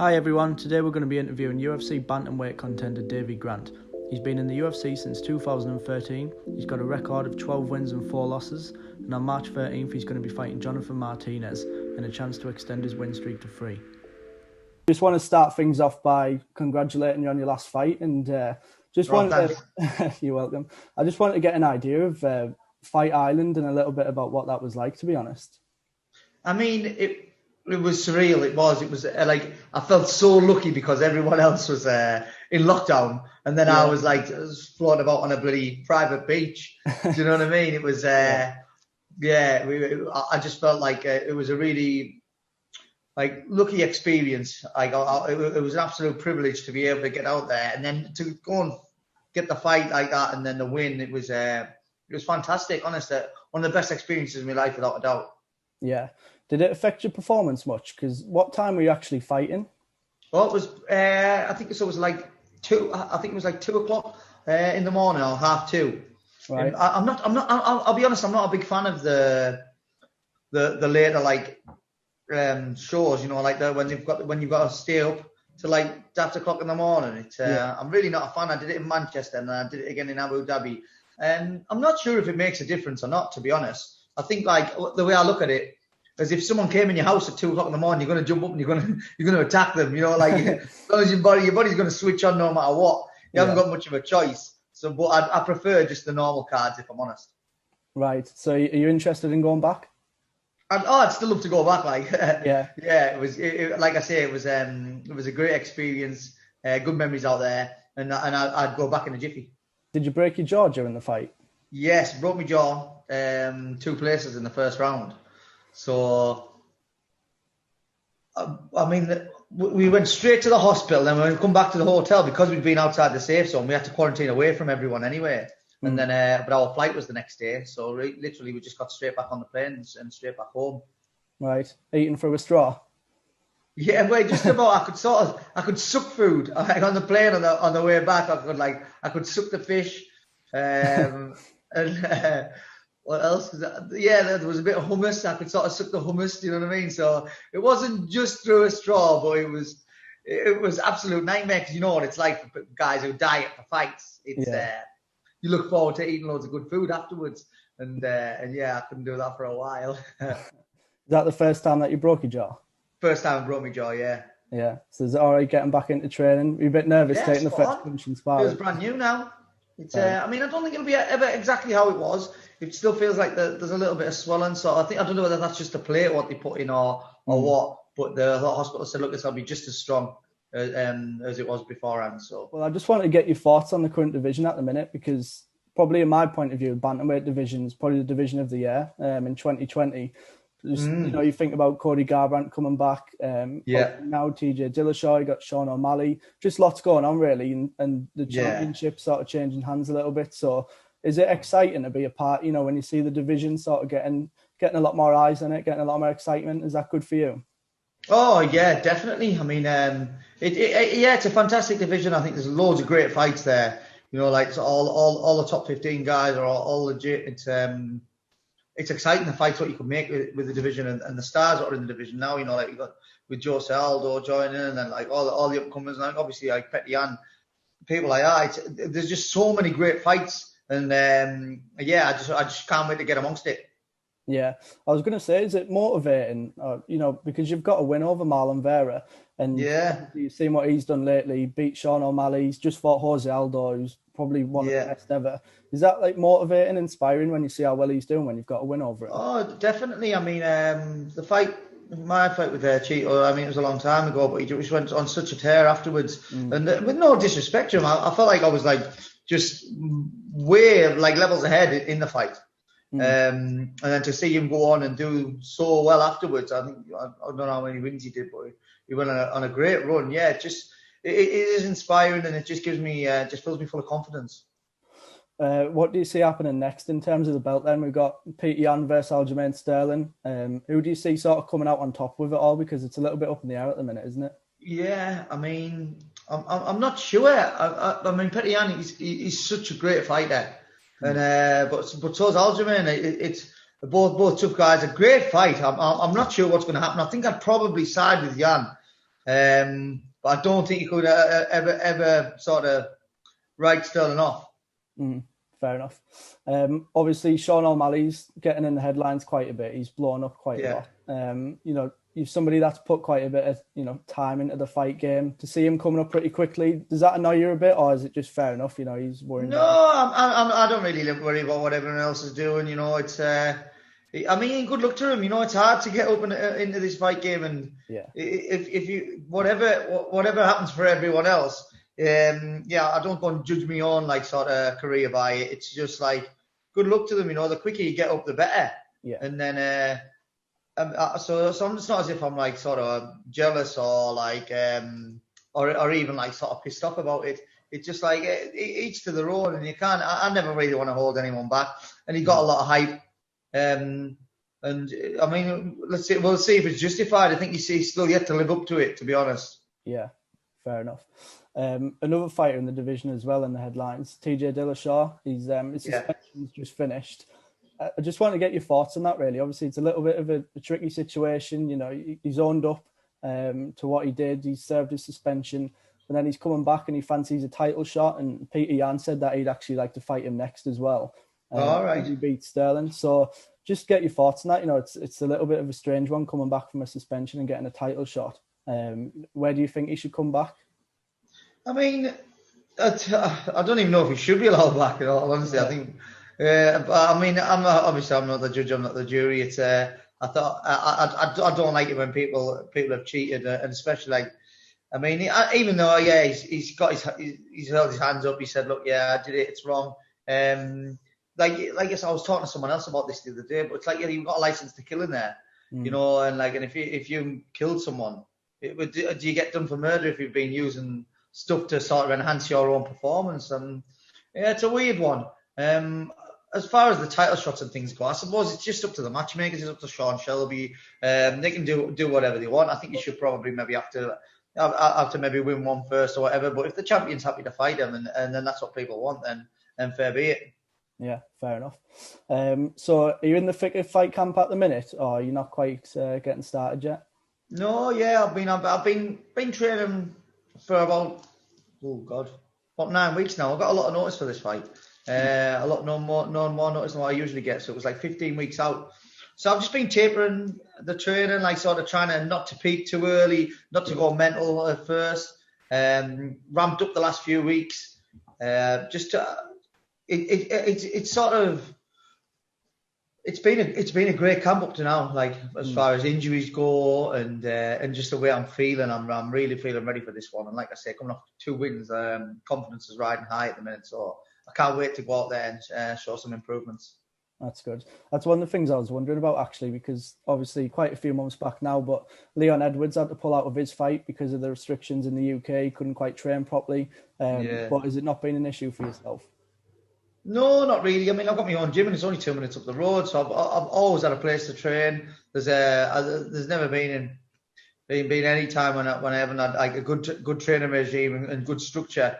Hi everyone, today we're going to be interviewing UFC Bantamweight contender Davey Grant. He's been in the UFC since 2013, he's got a record of 12 wins and 4 losses, and on March 13th he's going to be fighting Jonathan Martinez and a chance to extend his win streak to 3. Just want to start things off by congratulating you on your last fight, and you're welcome. I just wanted to get an idea of Fight Island and a little bit about what that was like, to be honest. I mean, it was surreal. It was like I felt so lucky because everyone else was in lockdown, and then I was floating about on a bloody private beach. Do you know what I mean? It was I just felt like it was a really lucky experience. It was an absolute privilege to be able to get out there and then to go and get the fight like that and then the win. It was fantastic. Honestly, one of the best experiences in my life, without a doubt. Yeah. Did it affect your performance much? Because what time were you actually fighting? Well, it was. I think it was like 2. I think it was like 2 o'clock in the morning or 1:30. Right. I'll be honest. I'm not a big fan of the later shows. You know, when you've got to stay up to like after o'clock in the morning. I'm really not a fan. I did it in Manchester and I did it again in Abu Dhabi. I'm not sure if it makes a difference or not. To be honest, I think the way I look at it. As if someone came in your house at 2 o'clock in the morning, you're going to jump up and you're going to attack them. You know, as long as your body's going to switch on no matter what. You haven't got much of a choice. So, but I prefer just the normal cards, if I'm honest. Right. So, are you interested in going back? I'd still love to go back. Yeah. It was like I say, it was a great experience. Good memories out there, and I'd go back in a jiffy. Did you break your jaw during the fight? Yes, broke my jaw 2 places in the first round. So, I mean, we went straight to the hospital, and when we come back to the hotel, because we'd been outside the safe zone, we had to quarantine away from everyone anyway. And then, but our flight was the next day, so literally we just got straight back on the plane and straight back home. Right, eating through a straw. Yeah, well, just about. I could suck food on the plane on the way back. I could suck the fish, and. What else? There was a bit of hummus. I could sort of suck the hummus. Do you know what I mean? So it wasn't just through a straw, but it was absolute nightmare. Because you know what it's like for guys who diet for fights. It's you look forward to eating loads of good food afterwards, and I couldn't do that for a while. Is that the first time that you broke your jaw? First time I broke my jaw, yeah. Yeah. So is it all right getting back into training? You're a bit nervous taking the first punch and sparring. It was brand new now. It's I mean, I don't think it'll be ever exactly how it was. It still feels like there's a little bit of swelling. So I don't know whether that's just a plate what they put in or what. But the hospital said, look, this will be just as strong as it was beforehand. So. Well, I just wanted to get your thoughts on the current division at the minute, because probably in my point of view, bantamweight division is probably the division of the year in 2020. Just, you think about Cody Garbrandt coming back. Now TJ Dillashaw, you got Sean O'Malley. Just lots going on really, and the championship sort of changing hands a little bit. So is it exciting to be a part? You know, when you see the division sort of getting a lot more eyes on it, getting a lot more excitement. Is that good for you? Oh yeah, definitely. I mean, it's a fantastic division. I think there's loads of great fights there. You know, like all the top 15 guys are all legit. It's exciting the fights what you can make with the division and the stars that are in the division now. You know, like you got with Jose Aldo joining, and then like all the upcomers, and obviously like Petty Yan, people like that. There's just so many great fights, and I just can't wait to get amongst it. Yeah, I was going to say, is it motivating? Because you've got a win over Marlon Vera, and you've seen what he's done lately. Beat Sean O'Malley. He's just fought Jose Aldo, who's probably one of the best ever. Is that like motivating, inspiring when you see how well he's doing when you've got a win over him? Oh, definitely. I mean, my fight with Cheeto, I mean, it was a long time ago, but he just went on such a tear afterwards. And with no disrespect to him, I felt like I was like just way like levels ahead in the fight. And then to see him go on and do so well afterwards, I think I don't know how many wins he did, but he went on a great run. Yeah, it is inspiring, and it just gives me just fills me full of confidence. What do you see happening next in terms of the belt? Then we've got Peter Yan versus Aljamain Sterling. Who do you see sort of coming out on top with it all? Because it's a little bit up in the air at the minute, isn't it? Yeah, I mean, I'm not sure. I mean, Peter Yan, he's such a great fighter. And but so's Aljamain. It's both tough guys. A great fight. I'm not sure what's going to happen. I think I'd probably side with Yan But I don't think he could ever sort of write Sterling off. Fair enough. Obviously, Sean O'Malley's getting in the headlines quite a bit. He's blown up quite a lot. You're somebody that's put quite a bit of time into the fight game. To see him coming up pretty quickly, does that annoy you a bit, or is it just fair enough? He's worrying. No, I don't really worry about what everyone else is doing. It's good luck to him. It's hard to get up into this fight game, and if you whatever happens for everyone else, I don't go and judge me on like sort of career by it. It's just like good luck to them. The quicker you get up, the better. Yeah. And then so I'm just not as if I'm like sort of jealous or like or even like sort of pissed off about it. It's just like each to their own, and you can't. I never really want to hold anyone back. And he got a lot of hype. And I mean, we'll see if it's justified. I think he's still yet to live up to it, to be honest. Yeah, fair enough. Another fighter in the division as well in the headlines, TJ Dillashaw. His suspension's just finished. I just want to get your thoughts on that, really. Obviously, it's a little bit of a tricky situation. He's owned up to what he did. He's served his suspension, and then he's coming back and he fancies a title shot. And Peter Yan said that he'd actually like to fight him next as well. All right. He beat Sterling. So just get your thoughts on that. It's a little bit of a strange one coming back from a suspension and getting a title shot. Where do you think he should come back? I mean, I don't even know if he should be allowed back, in all honesty. I think, but I mean, I'm not the judge, I'm not the jury. It's I don't like it when people have cheated, and especially like, I mean, even though he's held his hands up, he said, look, I did it, it's wrong. Like I was talking to someone else about this the other day, but it's like you've got a license to kill in there, and if you killed someone, do you get done for murder if you've been using stuff to sort of enhance your own performance? And it's a weird one. As far as the title shots and things go, I suppose it's just up to the matchmakers. It's up to Sean Shelby. They can do whatever they want. I think you should probably maybe have to maybe win one first or whatever. But if the champion's happy to fight him, and then that's what people want, then fair be it. Yeah, fair enough. So are you in the thick of fight camp at the minute, or are you not quite getting started yet? No, I've been training for about 9 weeks now. I've got a lot of notice for this fight. A lot more notice than what I usually get. So it was like 15 weeks out. So I've just been tapering the training, like sort of trying to not to peak too early, not to go mental at first. Ramped up the last few weeks. It's been a great camp up to now, like as far as injuries go and just the way I'm feeling. I'm really feeling ready for this one. And like I say, coming off 2 wins, confidence is riding high at the minute. So I can't wait to go out there and show some improvements. That's good. That's one of the things I was wondering about, actually, because obviously quite a few months back now, but Leon Edwards had to pull out of his fight because of the restrictions in the UK. He couldn't quite train properly. But has it not been an issue for yourself? No, not really. I mean, I've got my own gym and it's only 2 minutes up the road, so I've always had a place to train. There's never been any time when I haven't had like a good training regime and good structure.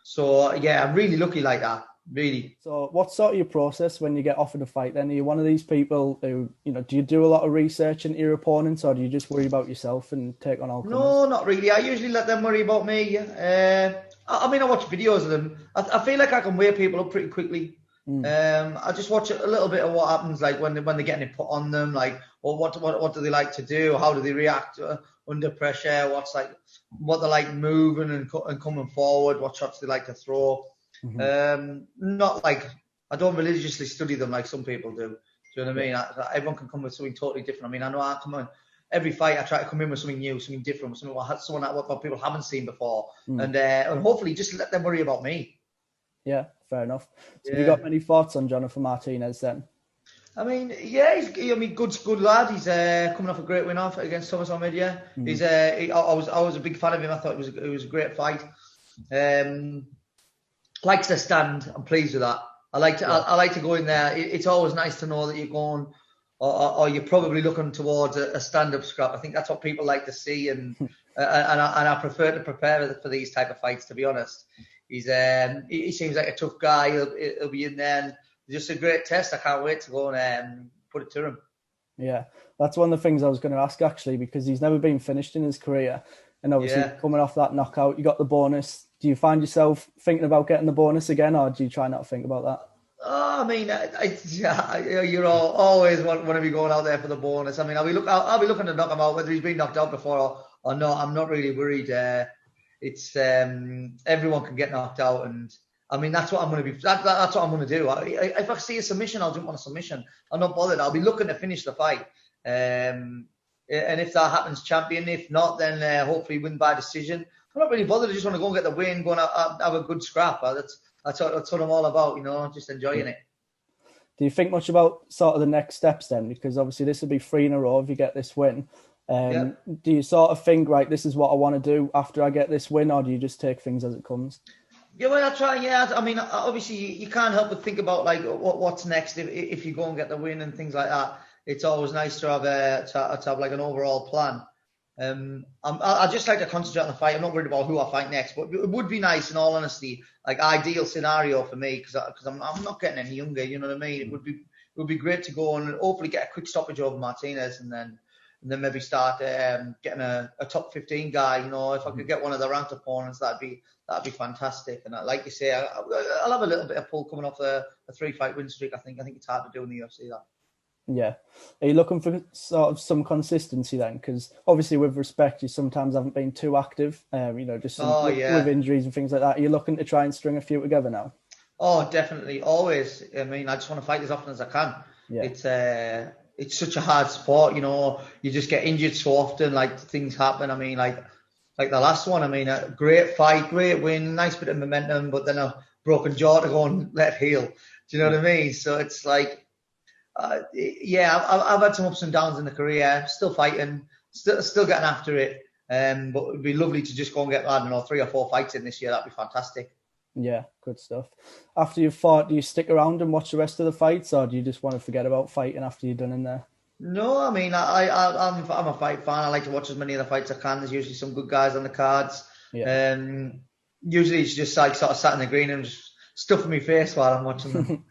So I'm really lucky like that. Really. So what's sort of your process when you get offered a fight then? Are you one of these people who, do you do a lot of research into your opponents, or do you just worry about yourself and take on all comers? No, not really. I usually let them worry about me. I watch videos of them. I feel like I can weigh people up pretty quickly. I just watch a little bit of what happens, like when they're getting it put on them, like, or what do they like to do? How do they react under pressure? What they like moving and coming forward? What shots they like to throw? Not like I don't religiously study them like some people do. Do you know what I mean? Everyone can come with something totally different. I mean, I know I come on every fight. I try to come in with something new, something different, something what people haven't seen before, and hopefully just let them worry about me. Yeah, fair enough. So have you got any thoughts on Jonathan Martinez then? I mean, he's good lad. He's coming off a great win off against Thomas Almeida. I was a big fan of him. I thought it was a great fight. Likes to stand. I'm pleased with that. I like to go in there. It's always nice to know that you're going, or you're probably looking towards a stand-up scrap. I think that's what people like to see, and I prefer to prepare for these type of fights. To be honest, he seems like a tough guy. He'll be in there, and just a great test. I can't wait to go and put it to him. Yeah, that's one of the things I was going to ask, actually, because he's never been finished in his career. and obviously coming off that knockout, you got the bonus. Do you find yourself thinking about getting the bonus again, or do you try not to think about that? Oh, I mean, you're always want to be going out there for the bonus. I mean, I'll be looking to knock him out, whether he's been knocked out before or not. I'm not really worried. It's everyone can get knocked out, and I mean that's what I'm going to be. That's what I'm going to do. If I see a submission, I'll jump on a submission. I'm not bothered. I'll be looking to finish the fight. And if that happens, champion. If not, then hopefully win by decision. I'm not really bothered. I just want to go and get the win, go and have a good scrap. That's what I'm all about, just enjoying it. Do you think much about sort of the next steps then? Because obviously this will be 3 in a row if you get this win. Do you sort of think, right, this is what I want to do after I get this win, or do you just take things as it comes? Yeah, well, I try. Yeah, I mean, obviously you can't help but think about like what's next if you go and get the win and things like that. It's always nice to have like an overall plan. I just like to concentrate on the fight. I'm not worried about who I fight next, but it would be nice, in all honesty, like ideal scenario for me, because I'm not getting any younger. You know what I mean? It would be great to go and hopefully get a quick stoppage over Martinez, and then maybe start getting a top 15 guy. If I could get one of the ranked opponents, that'd be fantastic. And like you say, I'll have a little bit of pull coming off a 3-fight win streak. I think it's hard to do in the UFC that. Yeah. Are you looking for sort of some consistency then? Because obviously, with respect, you sometimes haven't been too active, just with injuries and things like that. Are you looking to try and string a few together now? Oh, definitely. Always. I mean, I just want to fight as often as I can. Yeah. It's such a hard sport, you just get injured so often, like things happen. I mean, like the last one, I mean, a great fight, great win, nice bit of momentum, but then a broken jaw to go and let heal. Do you know what I mean? So it's like, I've had some ups and downs in the career, still fighting, still getting after it. But it'd be lovely to just go and get, 3 or 4 fights in this year. That'd be fantastic. Yeah, good stuff. After you've fought, do you stick around and watch the rest of the fights, or do you just want to forget about fighting after you're done in there? No, I mean, I'm a fight fan. I like to watch as many of the fights as I can. There's usually some good guys on the cards. Yeah. Usually it's just like sort of sat in the green and just stuffing my face while I'm watching them.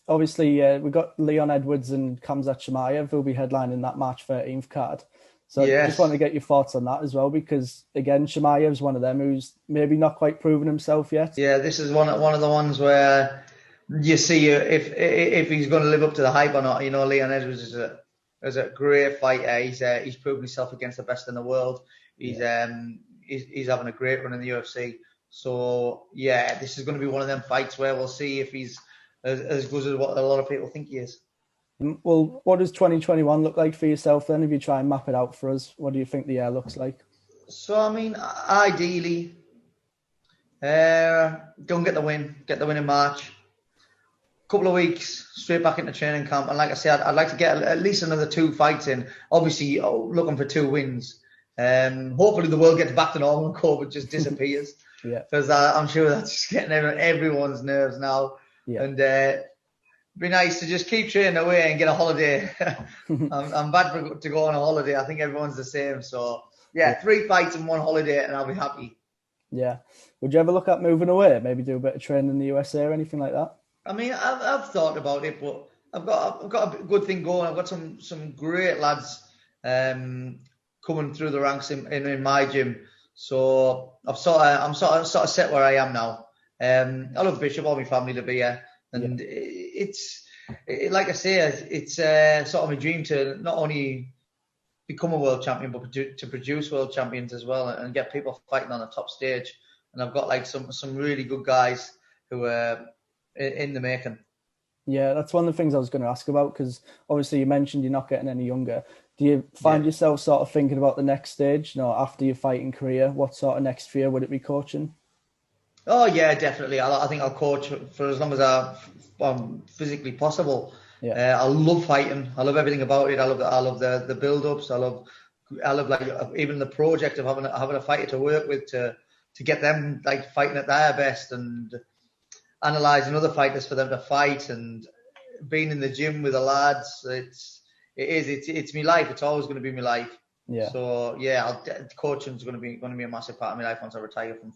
Obviously, we've got Leon Edwards and Khamzat Chimaev who'll be headlining that March 13th card. So I just want to get your thoughts on that as well, because, again, Chimaev's one of them who's maybe not quite proven himself yet. Yeah, this is one of the ones where you see if he's going to live up to the hype or not. Leon Edwards is a great fighter. He's proven himself against the best in the world. He's having a great run in the UFC. So, yeah, this is going to be one of them fights where we'll see if he's as good as what a lot of people think he is. Well, what does 2021 look like for yourself then? If you try and map it out for us, what do you think the year looks like? So, I mean, ideally, don't get the win in March. Couple of weeks straight back into training camp, and like I said, I'd like to get at least another 2 fights in. Obviously, looking for 2 wins. Hopefully, the world gets back to normal and COVID just disappears. Yeah, because I'm sure that's just getting everyone's nerves now. Yeah. And it'd be nice to just keep training away and get a holiday. I'm bad to go on a holiday. I think everyone's the same. So, yeah, 3 fights and 1 holiday, and I'll be happy. Yeah. Would you ever look at moving away? Maybe do a bit of training in the USA or anything like that? I mean, I've thought about it, but I've got a good thing going. I've got some great lads coming through the ranks in my gym. So I'm sort of set where I am now. I love Bishop, all my family to be here, and it's like I say, it's sort of my dream to not only become a world champion, but to produce world champions as well, and get people fighting on the top stage. And I've got like some really good guys who are in the making. Yeah, that's one of the things I was going to ask about, because obviously you mentioned you're not getting any younger. Do you find yourself sort of thinking about the next stage, after your fighting career? What sort of next year would it be coaching? Oh, yeah, definitely. I think I'll coach for as long as I'm physically possible. Yeah. I love fighting. I love everything about it. I love the build-ups. I love like even the project of having a fighter to work with to get them like fighting at their best, and analysing other fighters for them to fight, and being in the gym with the lads. It's my life. It's always going to be my life. Yeah. So yeah, coaching is going to be a massive part of my life once I retire from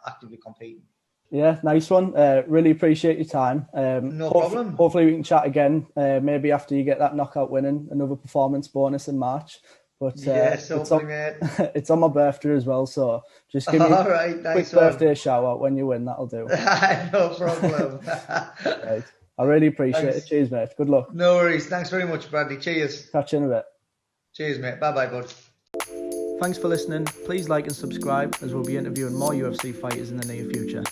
actively competing. Yeah, nice one. Really appreciate your time. No problem. Hopefully we can chat again. Maybe after you get that knockout winning, another performance bonus in March. But mate. It's on my birthday as well, so just give me a quick birthday shout out when you win. That'll do. No problem. Right. I really appreciate it. Cheers, mate. Good luck. No worries. Thanks very much, Bradley. Cheers. Catch you in a bit. Cheers, mate. Bye-bye, bud. Thanks for listening. Please like and subscribe, as we'll be interviewing more UFC fighters in the near future.